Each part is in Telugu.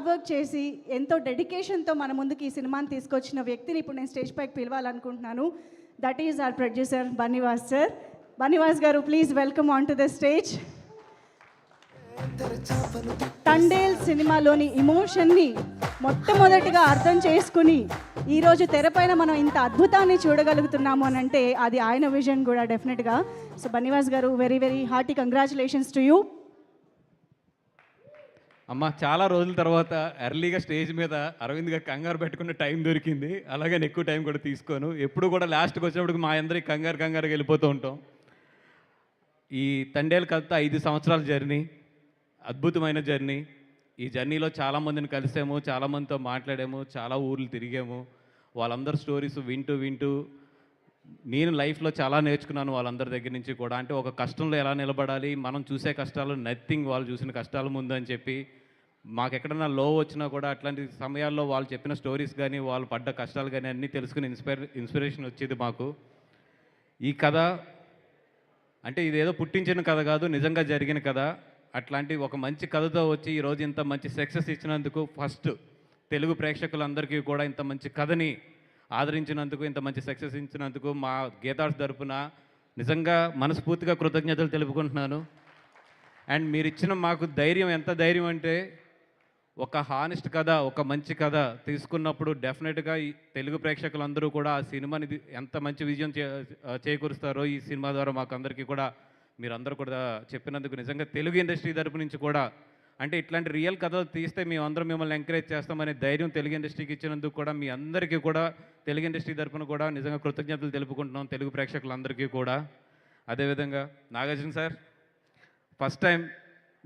వర్క్ చేసి ఎంతో డెడికేషన్తో మన ముందుకు ఈ సినిమాని తీసుకొచ్చిన వ్యక్తిని ఇప్పుడు నేను స్టేజ్ పైకి పిలవాలనుకుంటున్నాను. That is our producer Bunny Vas sir. Bunny Vas గారు, please welcome on to the stage. Thandel సినిమాలోని ఇమోషన్ని మొట్టమొదటిగా అర్థం చేసుకుని ఈరోజు తెరపైన మనం ఇంత అద్భుతాన్ని చూడగలుగుతున్నాము అని అంటే అది ఆయన విజన్ కూడా డెఫినెట్గా. సో బన్నీవాస్ గారు, very very hearty congratulations to you. అమ్మ, చాలా రోజుల తర్వాత ఎర్లీగా స్టేజ్ మీద అరవింద్ గారు కంగారు పెట్టుకున్న టైం దొరికింది. అలాగే ఎక్కువ టైం కూడా తీసుకోను. ఎప్పుడు కూడా లాస్ట్కి వచ్చినప్పుడు మా అందరికి కంగారుగా వెళ్ళిపోతూ ఉంటాం. ఈ తండేల్ కథ 5 సంవత్సరాల జర్నీ, అద్భుతమైన జర్నీ. ఈ జర్నీలో చాలామందిని కలిసాము, చాలామందితో మాట్లాడాము, చాలా ఊర్లు తిరిగాము. వాళ్ళందరి స్టోరీస్ వింటూ నేను లైఫ్లో చాలా నేర్చుకున్నాను వాళ్ళందరి దగ్గర నుంచి కూడా. అంటే ఒక కష్టంలో ఎలా నిలబడాలి, మనం చూసే కష్టాలు నథింగ్ వాళ్ళు చూసిన కష్టాల ముందు అని చెప్పి, మాకు ఎక్కడన్నా లో వచ్చినా కూడా అట్లాంటి సమయాల్లో వాళ్ళు చెప్పిన స్టోరీస్ కానీ వాళ్ళు పడ్డ కష్టాలు కానీ అన్నీ తెలుసుకుని ఇన్స్పిరేషన్ వచ్చేది మాకు. ఈ కథ అంటే ఇదేదో పుట్టించిన కథ కాదు, నిజంగా జరిగిన కథ. అట్లాంటి ఒక మంచి కథతో వచ్చి ఈరోజు ఇంత మంచి సక్సెస్ ఇచ్చినందుకు ఫస్ట్ తెలుగు ప్రేక్షకులందరికీ కూడా ఇంత మంచి కథని ఆదరించినందుకు, ఇంత మంచి సక్సెస్ ఇచ్చినందుకు మా గీతార్స్ తరపున నిజంగా మనస్ఫూర్తిగా కృతజ్ఞతలు తెలుపుకుంటున్నాను. అండ్ మీరు ఇచ్చిన మాకు ధైర్యం, ఎంత ధైర్యం అంటే ఒక హానెస్ట్ కథ, ఒక మంచి కథ తీసుకున్నప్పుడు డెఫినెట్గా ఈ తెలుగు ప్రేక్షకులందరూ కూడా ఆ సినిమాని ఎంత మంచి విజయం చేకూరుస్తారో ఈ సినిమా ద్వారా మాకు అందరికీ కూడా మీరందరూ కూడా చెప్పినందుకు నిజంగా తెలుగు ఇండస్ట్రీ తరపు నుంచి కూడా, అంటే ఇట్లాంటి రియల్ కథలు తీస్తే మేమందరం మిమ్మల్ని ఎంకరేజ్ చేస్తామనే ధైర్యం తెలుగు ఇండస్ట్రీకి ఇచ్చినందుకు కూడా మీ అందరికీ కూడా తెలుగు ఇండస్ట్రీ తరపున కూడా నిజంగా కృతజ్ఞతలు తెలుపుకుంటున్నాం, తెలుగు ప్రేక్షకులందరికీ కూడా. అదేవిధంగా నాగార్జున సార్, ఫస్ట్ టైం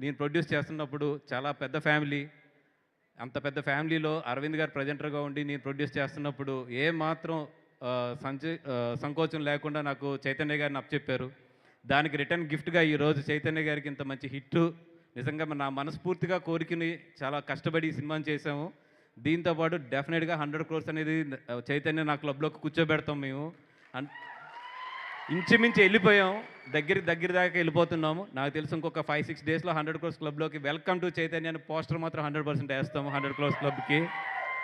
నేను ప్రొడ్యూస్ చేస్తున్నప్పుడు చాలా పెద్ద ఫ్యామిలీ, అంత పెద్ద ఫ్యామిలీలో అరవింద్ గారు ప్రజెంటర్గా ఉండి నేను ప్రొడ్యూస్ చేస్తున్నప్పుడు ఏ మాత్రం సంకోచం లేకుండా నాకు చైతన్య గారిని అప్పచెప్పారు. దానికి రిటర్న్ గిఫ్ట్గా ఈరోజు చైతన్య గారికి ఇంత మంచి హిట్, నిజంగా నా మనస్ఫూర్తిగా కోరికని చాలా కష్టపడి ఈ సినిమాని చేసాము. దీంతోపాటు డెఫినెట్గా 100 crores అనేది చైతన్య నా క్లబ్లోకి కూర్చోబెడతాం. మేము ఇంచుమించి వెళ్ళిపోయాం, దగ్గర దాకా వెళ్ళిపోతున్నాము. నాకు తెలిసి ఇంకొక 5-6 daysలో 100 crores క్లబ్లోకి వెల్కమ్ టు చైతన్య అని పోస్టర్ మాత్రం 100% వేస్తాము 100 crores క్లబ్కి.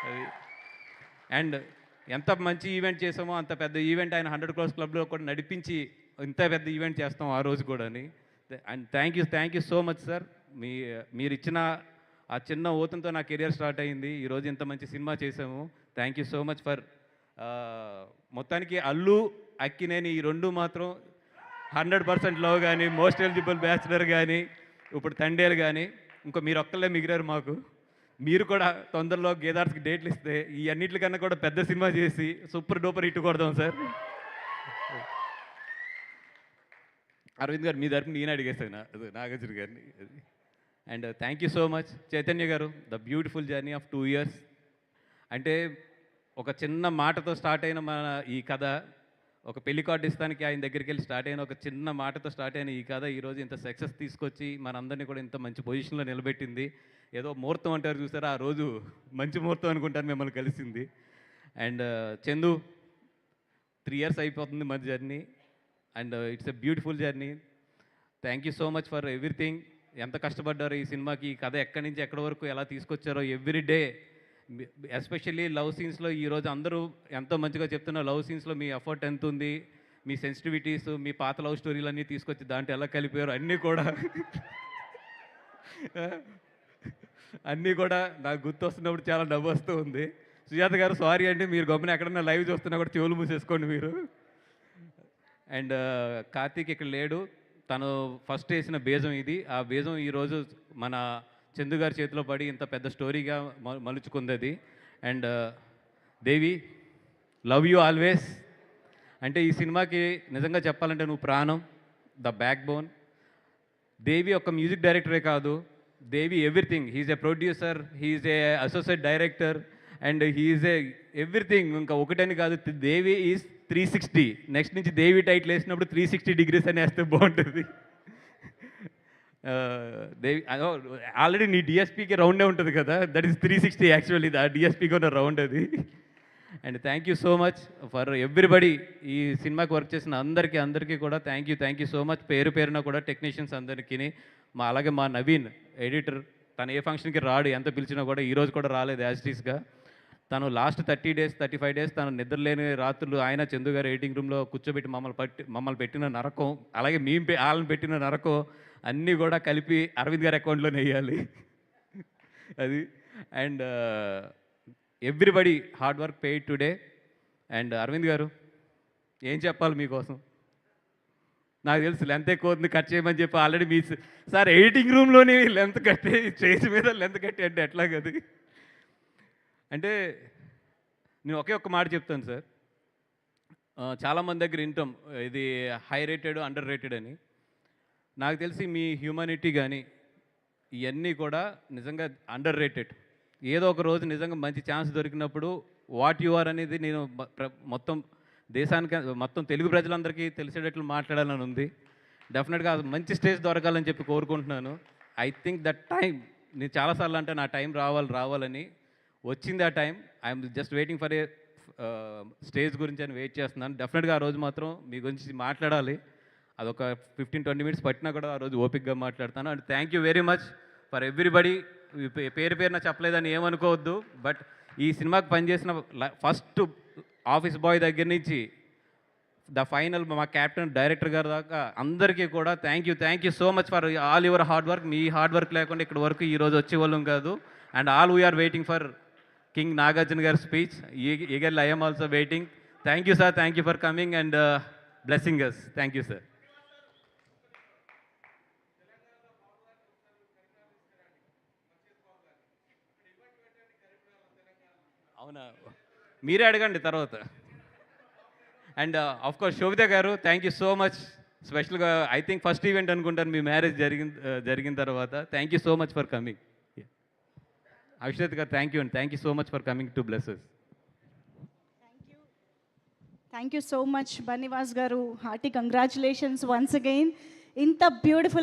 అది అండ్ ఎంత మంచి ఈవెంట్ చేసామో అంత పెద్ద ఈవెంట్ ఆయన 100 crores క్లబ్లో కూడా నడిపించి ఇంత పెద్ద ఈవెంట్ చేస్తాం ఆ రోజు కూడా. And thank you so much sir. మీరు ఇచ్చిన ఆ చిన్న ఓతంతో నా కెరియర్ స్టార్ట్ అయింది. ఈరోజు ఇంత మంచి సినిమా చేసాము. Thank you so much for. మొత్తానికి అల్లు అక్కినేని ఈ రెండు మాత్రం 100% లవ్ కానీ, మోస్ట్ ఎలిజిబుల్ బ్యాచులర్ కానీ, ఇప్పుడు తండేలు కానీ, ఇంకో మీరు ఒక్కళ్ళే మిగిలారు మాకు. మీరు కూడా తొందరలో గేదార్స్కి డేట్లు ఇస్తే ఈ అన్నిటికన్నా కూడా పెద్ద సినిమా చేసి సూపర్ డూపర్ హిట్ కొడదాం సార్. అరవింద్ గారు, మీ తరపున నేను అడిగేస్తాను నాగార్జున గారిని. And thank you so much Chaitanya గారు. The beautiful journey of 2 years. అంటే ఒక చిన్న మాటతో స్టార్ట్ అయిన మన ఈ కథ, ఒక పెళ్లి కార్డు ఇస్తానికి ఆయన దగ్గరికి వెళ్ళి స్టార్ట్ అయిన ఒక చిన్న మాటతో స్టార్ట్ అయిన ఈ కథ ఈరోజు ఇంత సక్సెస్ తీసుకొచ్చి మనందరినీ కూడా ఇంత మంచి పొజిషన్లో నిలబెట్టింది. ఏదో ముహూర్తం అంటారు చూసారా, ఆ రోజు మంచి ముహూర్తం అనుకుంటాను మిమ్మల్ని కలిసింది. అండ్ చందు, 3 years అయిపోతుంది మన journey. And it's a beautiful journey. Thank you so much for everything. ఎంత కష్టపడ్డారో ఈ సినిమాకి, ఈ కథ ఎక్కడి నుంచి ఎక్కడి వరకు ఎలా తీసుకొచ్చారో ఎవ్రీ డే. ఎస్పెషల్లీ లవ్ సీన్స్లో ఈరోజు అందరూ ఎంతో మంచిగా చెప్తున్న లవ్ సీన్స్లో మీ ఎఫర్ట్ ఎంత ఉంది, మీ సెన్సిటివిటీస్, మీ పాత లవ్ స్టోరీలు అన్నీ తీసుకొచ్చి దాంట్లో ఎలా కలిపారు అన్నీ కూడా నాకు గుర్తొస్తున్నప్పుడు చాలా నవ్వు వస్తూ ఉంది. సుజాత గారు, సారీ అండి, మీరు గమ్మున ఎక్కడన్నా లైవ్ చూస్తున్నా కూడా చెవులు మూసేసుకోండి మీరు. అండ్ కార్తీక్ ఇక్కడ లేడు, తను ఫస్ట్ వేసిన బీజం ఇది. ఆ బీజం ఈరోజు మన చందు గారి చేతిలో పడి ఇంత పెద్ద స్టోరీగా మలుచుకుంది అది. And Devi, love you always. అంటే ఈ సినిమాకి నిజంగా చెప్పాలంటే నువ్వు ప్రాణం, ద బ్యాక్ బోన్. దేవి ఒక మ్యూజిక్ డైరెక్టరే కాదు, Devi everything. He's a producer, he's a associate director, and he's a everything. ఇంకా ఒకటని కాదు, దేవి ఈజ్ 360. నెక్స్ట్ నుంచి దేవి టైటిల్ వేసినప్పుడు 360 degrees అని వేస్తే బాగుంటుంది. దేవి ఆల్రెడీ నీ డిఎస్పీకి రౌండే ఉంటుంది కదా, దట్ ఈస్ 360 యాక్చువల్లీ. ఆ డిఎస్పీకి ఉన్న రౌండ్ అది. And thank you so much for everybody. ఈ సినిమాకి వర్క్ చేసిన అందరికీ కూడా థ్యాంక్ యూ సో మచ్. పేరున కూడా టెక్నీషియన్స్ అందరికీ, అలాగే మా నవీన్ ఎడిటర్, తను ఏ ఫంక్షన్కి రాడు, ఎంత పిలిచినా కూడా ఈరోజు కూడా రాలేదు యాజ్ ఇట్ ఈస్గా. తను లాస్ట్ 30 డేస్ 35 డేస్ తను నిద్రలేని రాత్రులు ఆయన చందు గారు ఎడిటింగ్ రూమ్లో కూర్చోబెట్టి మమ్మల్ని పెట్టిన నరకం, అలాగే మేము వాళ్ళని పెట్టిన నరకం అన్నీ కూడా కలిపి అరవింద్ గారి అకౌంట్లో వేయాలి. అది and everybody hard work paid today. And Arvind garu ఏం చెప్పాలి మీకోసం? నాకు తెలుసు లెంత్ ఎక్కువ ఉంది, కట్ చేయమని చెప్పి ఆల్రెడీ మీ సార్ ఎడిటింగ్ రూమ్లోని లెంత్ కట్టి స్టేజ్ మీద లెంత్ కట్టి అంటే ఎట్లా కదా. అంటే నేను ఒకే ఒక్క మాట చెప్తాను సార్. చాలామంది దగ్గర వింటాం ఇది హై రేటెడ్ అండర్ రేటెడ్ అని. నాకు తెలిసి మీ హ్యూమానిటీ కానీ ఇవన్నీ కూడా నిజంగా అండర్ రేటెడ్. ఏదో ఒక రోజు నిజంగా మంచి ఛాన్స్ దొరికినప్పుడు వాట్ యు ఆర్ అనేది నేను మొత్తం దేశానికి మొత్తం తెలుగు ప్రజలందరికీ తెలిసేటట్లు మాట్లాడాలని ఉంది. డెఫినెట్గా మంచి స్టేజ్ దొరకాలని చెప్పి కోరుకుంటున్నాను. ఐ థింక్ దట్ టైం నేను చాలాసార్లు అంటే నా టైం రావాలని వచ్చింది. ఆ time I'm just waiting for a stage గురించి అని వెయిట్ చేస్తున్నాను. డెఫినెట్గా ఆ రోజు మాత్రం మీ గురించి మాట్లాడాలి. అదొక 15-20 మినిట్స్ పట్టినా కూడా ఆ రోజు ఓపిక్గా మాట్లాడతాను. And thank you very much for everybody. పేరున చెప్పలేదని ఏమనుకోవద్దు. బట్ ఈ సినిమాకి పనిచేసిన ఫస్ట్ ఆఫీస్ బాయ్ దగ్గర నుంచి ద ఫైనల్ మా క్యాప్టెన్ డైరెక్టర్ గారు దాకా అందరికీ కూడా thank you so much for all your hard work. మీ హార్డ్ వర్క్ లేకుండా ఇక్కడ వరకు ఈరోజు వచ్చేవాళ్ళం కాదు. And all we're waiting for king Nagarjuna గారి speech. Eagerly I'm also waiting. Thank you sir, thank you for coming and blessing us. Thank you sir. అవునా, మీరే అడగండి తర్వాత. అండ్ ఆఫ్ కోర్స్ శోభిత గారు థ్యాంక్ యూ సో మచ్. స్పెషల్గా ఐ థింక్ ఫస్ట్ ఈవెంట్ అనుకుంటాను మీ మ్యారేజ్ జరిగిన తర్వాత. Thank you so much for coming. Akshat గారు thank you and thank you so much for coming to blesses. Thank you so much Bunny Vas గారు. Hearty congratulations once again. ఇంత బ్యూటిఫుల్